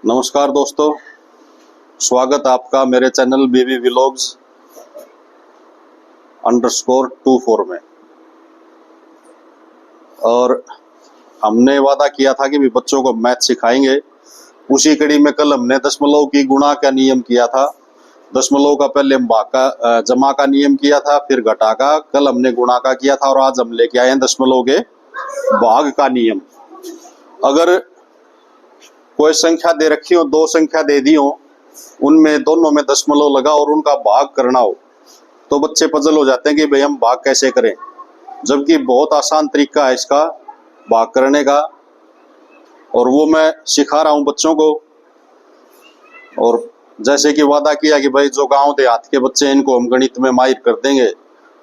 नमस्कार दोस्तों, स्वागत आपका मेरे चैनल बेबी व्लॉग्स _24 में। और हमने वादा किया था कि भी बच्चों को मैथ सिखाएंगे। उसी कड़ी में कल हमने दशमलव की गुणा का नियम किया था। दशमलव का पहले हम भाग का जमा का नियम किया था, फिर घटा का, कल हमने गुणा का किया था और आज हम लेके आए हैं दशमलव के भाग का नियम। अगर कोई संख्या दे रखी हो, दो संख्या दे दी हो, उनमें दोनों में दशमलव लगा और उनका भाग करना हो तो बच्चे पजल हो जाते हैं कि भाई हम भाग कैसे करें, जबकि बहुत आसान तरीका है इसका भाग करने का। और वो मैं सिखा रहा हूं बच्चों को। और जैसे कि वादा किया कि भाई जो गांव देहात के बच्चे हैं इनको हम गणित में माहिर कर देंगे,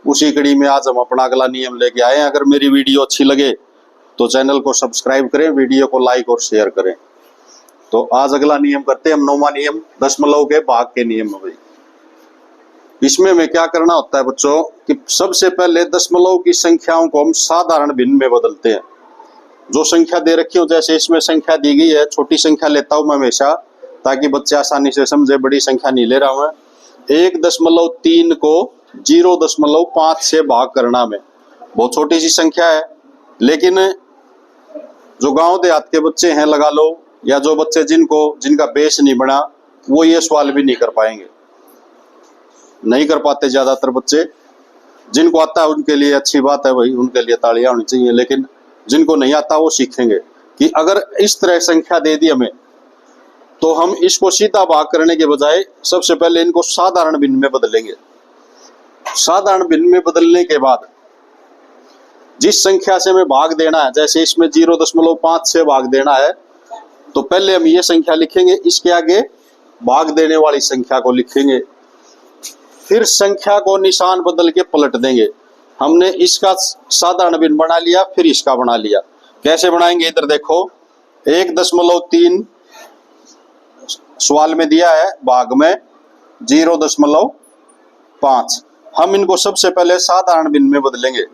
उसी कड़ी में आज हम अपना अगला नियम लेके आए हैं। अगर मेरी वीडियो अच्छी लगे तो चैनल को सब्सक्राइब करें, वीडियो को लाइक और शेयर करें। तो आज अगला नियम करते हैं हम, 9वां नियम, दशमलव के भाग के नियम में। भाई इसमें हमें क्या करना होता है बच्चों कि सबसे पहले दशमलव की संख्याओं को हम साधारण भिन्न में बदलते हैं। जो संख्या दे रखी हो, जैसे इसमें संख्या दी गई है, छोटी संख्या लेता हूं मैं हमेशा ताकि बच्चे आसानी से समझे, बड़ी संख्या नहीं ले रहा हूं मैं। 1.3 को 0.5 से भाग करना में बहुत छोटी सी संख्या है, लेकिन जो गांव देहात के बच्चे हैं लगा लो, या जो बच्चे जिनका बेस नहीं बना, वो ये सवाल भी नहीं कर पाएंगे, नहीं कर पाते ज्यादातर बच्चे। जिनको आता है उनके लिए अच्छी बात है भाई, उनके लिए तालियां होनी चाहिए। लेकिन जिनको नहीं आता वो सीखेंगे कि अगर इस तरह संख्या दे दी हमें तो हम इसको सीधा भाग करने के बजाय सबसे पहले इनको साधारण भिन्न में बदलेंगे। साधारण भिन्न में बदलने के बाद जिस संख्या से हमें भाग देना है, जैसे इसमें 0.5 से भाग देना है, तो पहले हम ये संख्या लिखेंगे, इसके आगे भाग देने वाली संख्या को लिखेंगे, फिर संख्या को निशान बदल के पलट देंगे। हमने इसका साधारण भिन्न बना लिया, फिर इसका बना लिया। कैसे बनाएंगे इधर देखो, 1.3 सवाल में दिया है, भाग में 0.5। हम इनको सबसे पहले साधारण भिन्न में बदलेंगे।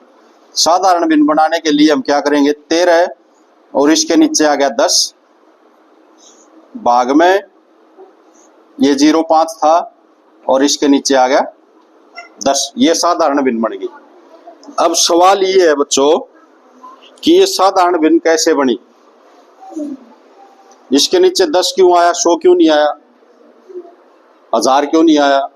साधारण भिन्न बनाने के लिए हम क्या करेंगे, 13 और इसके नीचे आ गया 10, भाग में ये 0.5 था और इसके नीचे आ गया 10। ये साधारण भिन्न बन गई। अब सवाल ये है बच्चों कि ये साधारण भिन्न कैसे बनी। इसके नीचे 10 क्यों आया, 100 क्यों नहीं आया, 1000 क्यों नहीं आया।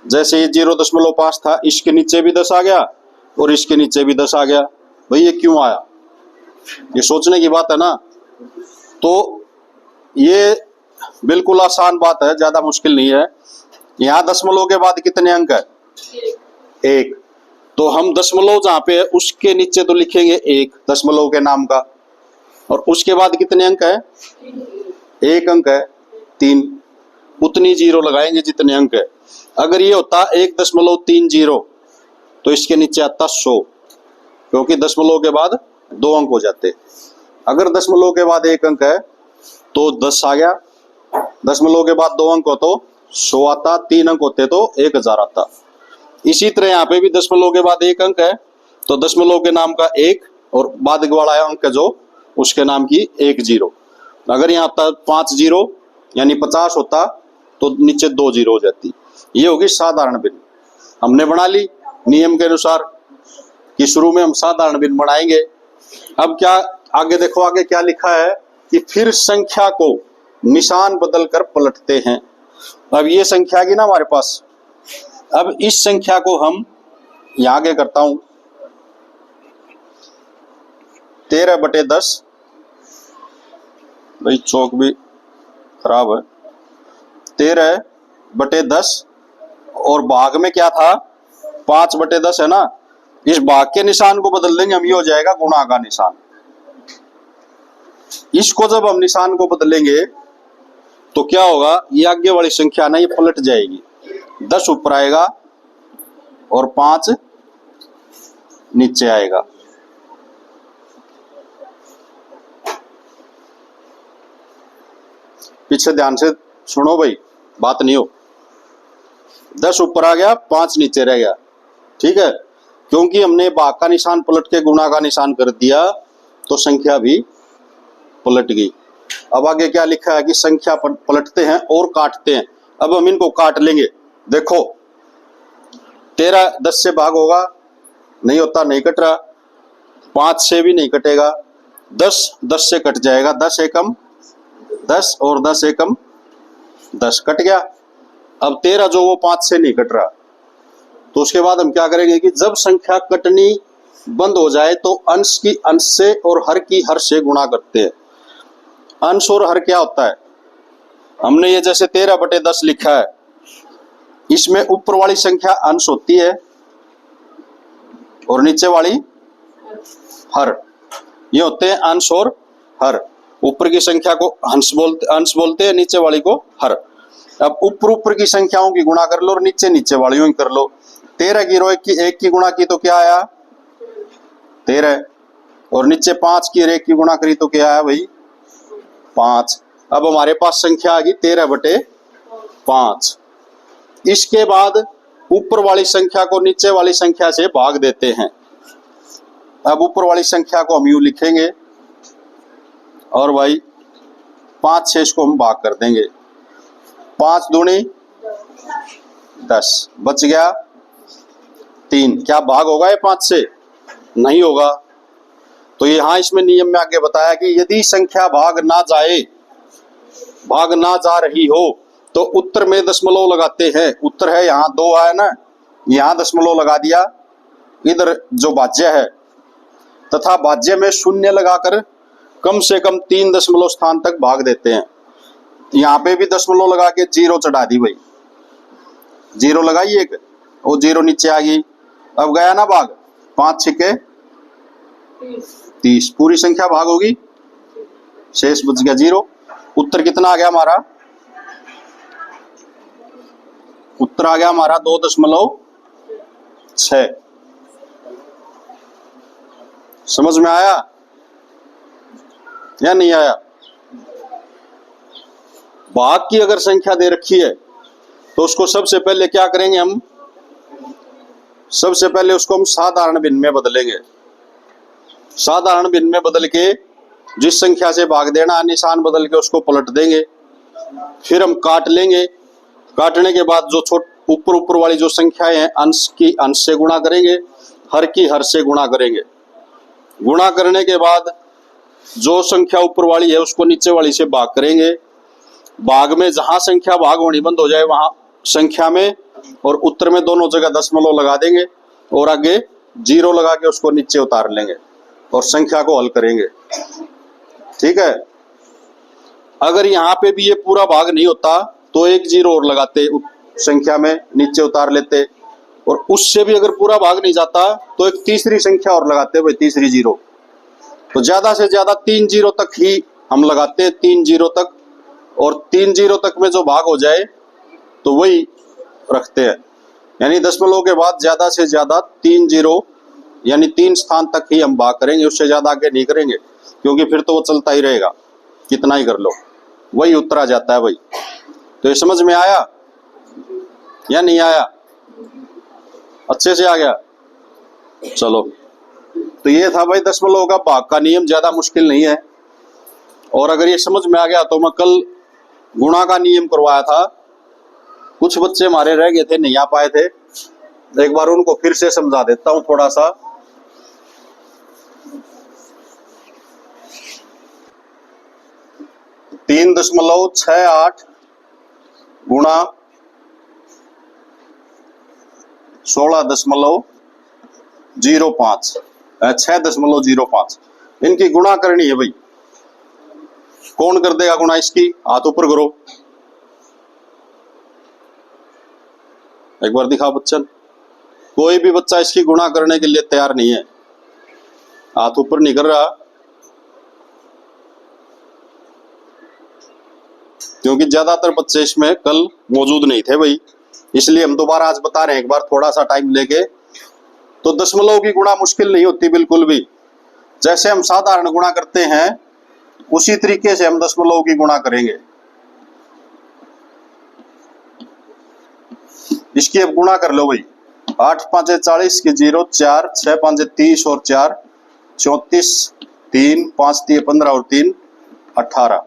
जैसे ये 0.5 था, इसके नीचे भी 10 आ गया और इसके नीचे भी 10 आ गया। भाई ये क्यों आया, ये सोचने की बात है ना। तो ये बिल्कुल आसान बात है, ज्यादा मुश्किल नहीं है। यहाँ दशमलव के बाद कितने अंक है, 1। तो हम दशमलव जहां पे है उसके नीचे तो लिखेंगे 1 दशमलव के नाम का, और उसके बाद कितने अंक है, 1 अंक है, 3। उतनी जीरो लगाएंगे जितने अंक है। अगर ये होता 1.30 तो इसके नीचे आता 100, क्योंकि दशमलव के बाद 2 अंक हो जाते। अगर दशमलव के बाद 1 अंक है तो 10 आ गया, दशमलव के बाद 2 अंक हो तो 100 आता, 3 अंक होते तो 1000 आता। इसी तरह यहाँ पे भी दशमलव के बाद 1 अंक है तो दशमलव के नाम का 1 और बाद वाला अंक जो उसके नाम की 1 0। अगर यहाँ आता 5 0 यानी 50 होता तो नीचे 2 0 हो जाती। ये होगी साधारण भिन्न। हमने बना ली नियम के अनुसार कि शुरू में हम साधारण भिन्न बनाएंगे। अब क्या आगे देखो, आगे क्या लिखा है कि फिर संख्या को निशान बदल कर पलटते हैं। अब ये संख्या की ना हमारे पास, अब इस संख्या को हम यहां आगे करता हूं, 13/10। भाई चौक भी खराब है। 13/10 और भाग में क्या था, 5/10 है ना। इस भाग के निशान को बदल देंगे हम, ये हो जाएगा गुणा का निशान। इसको जब हम निशान को बदलेंगे तो क्या होगा, ये आगे वाली संख्या ना ये पलट जाएगी। 10 ऊपर आएगा और 5 नीचे आएगा। पीछे ध्यान से सुनो भाई, बात नहीं हो। 10 ऊपर आ गया, 5 नीचे रह गया, ठीक है। क्योंकि हमने भाग का निशान पलट के गुणा का निशान कर दिया तो संख्या भी पलट गई। अब आगे क्या लिखा है कि संख्या पलटते हैं और काटते हैं। अब हम इनको काट लेंगे। देखो 13 10 से भाग होगा, नहीं होता, नहीं कट रहा। 5 से भी नहीं कटेगा। 10 10 से कट जाएगा। 10 एकम 10 और 10 एकम 10, कट गया। अब 13 जो वो 5 से नहीं कट रहा, तो उसके बाद हम क्या करेंगे कि जब संख्या कटनी बंद हो जाए तो अंश की अंश से और हर की हर से गुणा करते हैं। अंश और हर क्या होता है, हमने ये जैसे 13/10 लिखा है, इसमें ऊपर वाली संख्या अंश होती है और नीचे वाली हर। ये होते हैं अंश और हर। ऊपर की संख्या को अंश बोलते हैं, नीचे वाली को हर। अब ऊपर की संख्याओं की गुणा कर लो और नीचे वालियों की कर लो। 13 की रो 1 की गुणा की तो क्या आया 13, और नीचे 5 की 1 की गुणा करी तो क्या आया भाई 5। अब हमारे पास संख्या आ गई 13/5। इसके बाद ऊपर वाली संख्या को नीचे वाली संख्या से भाग देते हैं। अब ऊपर वाली संख्या को हम यूं लिखेंगे और भाई 5 से इसको हम भाग कर देंगे। 5 दूनी 10, बच गया 3। क्या भाग होगा ये 5 से? नहीं होगा। तो यहां इसमें नियम में आगे बताया कि यदि संख्या भाग ना जा रही हो तो उत्तर में दशमलव लगाते हैं। उत्तर है यहाँ 2 है ना, यहाँ दशमलव लगा दिया। इधर जो भाज्य है तथा भाज्य में शून्य लगाकर कम से कम 3 दशमलव स्थान तक भाग देते हैं। यहाँ पे भी दशमलव लगा के 0 चढ़ा दी भाई, 0 लगाई एक, वो 0 नीचे आ गई। अब गया ना भाग, 5 छिके 30, पूरी संख्या भाग होगी, शेष बच गया 0। उत्तर कितना आ गया हमारा? उत्तर आ गया हमारा 2.6। समझ में आया या नहीं आया? भाग की अगर संख्या दे रखी है तो उसको सबसे पहले क्या करेंगे हम? सबसे पहले उसको हम साधारण भिन्न में बदलेंगे। साधारण भिन्न में बदल के जिस संख्या से भाग देना, निशान बदल के उसको पलट देंगे। फिर हम काट लेंगे। काटने के बाद जो ऊपर वाली जो संख्याएं हैं, अंश की अंश से गुणा करेंगे, हर की हर से गुणा करेंगे। गुणा करने के बाद जो संख्या ऊपर वाली है उसको नीचे वाली से भाग करेंगे। भाग में जहां संख्या भाग होनी बंद हो जाए वहां संख्या में और उत्तर में दोनों जगह दशमलव लगा देंगे और आगे 0 लगा के उसको नीचे उतार लेंगे और संख्या को हल करेंगे। ठीक है। अगर यहाँ पे भी ये पूरा भाग नहीं होता तो एक 0 और लगाते, संख्या में नीचे उतार लेते, और उससे भी अगर पूरा भाग नहीं जाता तो एक तीसरी संख्या और लगाते भाई, तीसरी 0। तो ज्यादा से ज्यादा 3 0 तक ही हम लगाते हैं, 3 0 तक, और 3 0 तक में जो भाग हो जाए तो वही रखते हैं। यानी दशमलव के बाद ज्यादा से ज्यादा 3 0 यानी 3 स्थान तक ही हम भाग करेंगे, उससे ज्यादा आगे नहीं करेंगे, क्योंकि फिर तो वो चलता ही रहेगा, कितना ही कर लो, वही उत्तर आ जाता है भाई। तो ये समझ में आया या नहीं आया? अच्छे से आ गया? चलो, तो ये था भाई दशमलव का भाग का नियम, ज्यादा मुश्किल नहीं है। और अगर ये समझ में आ गया तो मैं कल गुणा का नियम करवाया था, कुछ बच्चे हमारे रह गए थे, नहीं आ पाए थे, एक बार उनको फिर से समझा देता हूं थोड़ा सा। तीन 3.68 गुणा 16.05 6.05, इनकी गुणा करनी है भाई। कौन कर देगा गुणा इसकी? हाथ ऊपर करो, एक बार दिखा बच्चन। कोई भी बच्चा इसकी गुणा करने के लिए तैयार नहीं है, हाथ ऊपर नहीं कर रहा, क्योंकि ज्यादातर बच्चे इसमें कल मौजूद नहीं थे भाई, इसलिए हम दोबारा आज बता रहे हैं, एक बार थोड़ा सा टाइम लेके। तो दशमलव की गुणा मुश्किल नहीं होती बिल्कुल भी। जैसे हम साधारण गुणा करते हैं उसी तरीके से हम दशमलव की गुणा करेंगे। इसकी अब गुणा कर लो भाई। 8 5 40 की 0, 4 6 5 30 और 4 34, 3 5 3 15 और 3 18।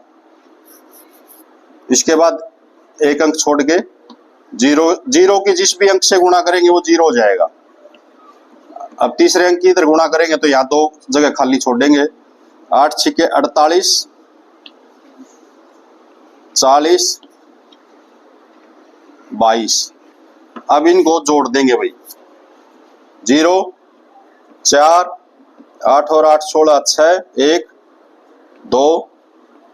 इसके बाद एक अंक छोड़ के जीरो, जीरो की जिस भी अंक से गुणा करेंगे वो जीरो हो जाएगा। अब तीसरे अंक की इधर गुणा करेंगे तो यहाँ 2 जगह खाली छोड़ देंगे। 8 छिके 48, 40, 22। अब इनको जोड़ देंगे भाई, 0, 4, 8 और 8 16 6, 1, 2,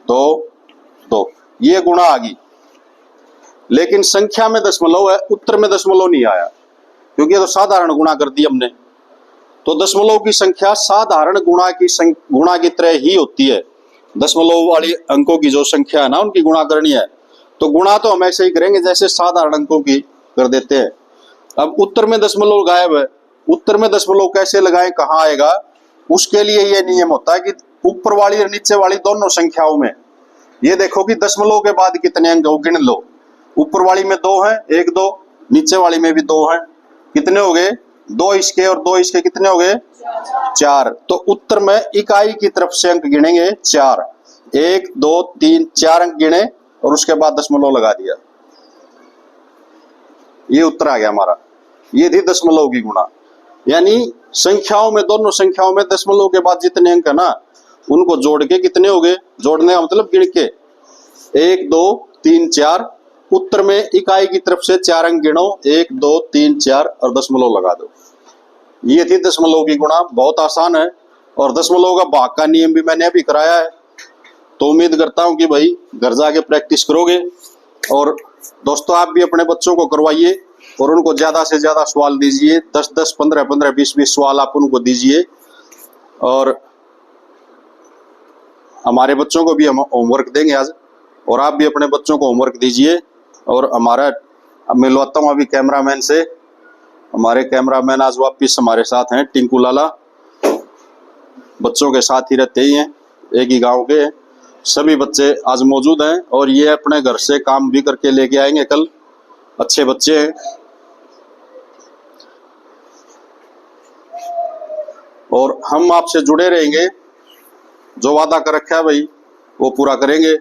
2, 2, ये गुणा आ गई। लेकिन संख्या में दशमलव है, उत्तर में दशमलव नहीं आया, क्योंकि ये तो साधारण गुणा कर दी हमने। तो दशमलव की संख्या साधारण गुणा की तरह ही होती है। दशमलव वाली अंकों की जो संख्या है ना, उनकी गुणा करनी है तो गुणा तो हम ऐसे ही करेंगे जैसे साधारण अंकों की कर देते हैं। अब उत्तर में दशमलव गायब है, उत्तर में दशमलव कैसे लगाएं, कहाँ आएगा, उसके लिए ये नियम होता है कि ऊपर वाली और नीचे वाली दोनों संख्याओं में ये देखो कि दशमलव के बाद कितने अंक हो, गिन लो। ऊपर वाली में 2 है, 1 2, नीचे वाली में भी 2 है, कितने हो गए, 2 इसके और 2 इसके, कितने हो गए, 4। तो उत्तर में इकाई की तरफ से अंक गिनेंगे 4, 1 2 3 4 अंक गिने और उसके बाद दशमलव लगा दिया, ये उत्तर आ गया हमारा। ये थी दशमलव की गुणा। यानी संख्याओं में, दोनों संख्याओं में दशमलव के बाद जितने अंक है ना, उनको जोड़ के कितने हो गए, जोड़ने का मतलब गिन के 1 2 3 4, उत्तर में इकाई की तरफ से 4 अंक गिनो, 1 2 3 4 और दशमलव लगा दो। ये थी दशमलव की गुणा, बहुत आसान है। और दशमलव का भाग का नियम भी मैंने अभी कराया है, तो उम्मीद करता हूं कि भाई घर जाके प्रैक्टिस करोगे। और दोस्तों आप भी अपने बच्चों को करवाइए और उनको ज्यादा से ज्यादा सवाल दीजिए, 10 10 15 15 20 20 सवाल आप उनको दीजिए। और हमारे बच्चों को भी हम होमवर्क देंगे आज, और आप भी अपने बच्चों को होमवर्क दीजिए। और हमारा, अब मिलवाता हूँ अभी कैमरामैन से, हमारे कैमरामैन आज वापिस हमारे साथ हैं, टिंकू लाला, बच्चों के साथ ही रहते ही हैं, एक ही गांव के सभी बच्चे आज मौजूद हैं। और ये अपने घर से काम भी करके लेके आएंगे कल, अच्छे बच्चे हैं। और हम आपसे जुड़े रहेंगे, जो वादा कर रखा है भाई वो पूरा करेंगे,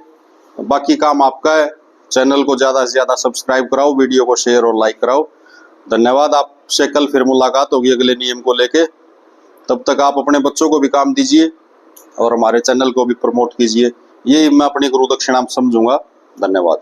बाकी काम आपका है। चैनल को ज्यादा से ज्यादा सब्सक्राइब कराओ, वीडियो को शेयर और लाइक कराओ। धन्यवाद। आपसे कल फिर मुलाकात होगी अगले नियम को लेके। तब तक आप अपने बच्चों को भी काम दीजिए और हमारे चैनल को भी प्रमोट कीजिए, ये मैं अपनी गुरु दक्षिणा समझूंगा। धन्यवाद।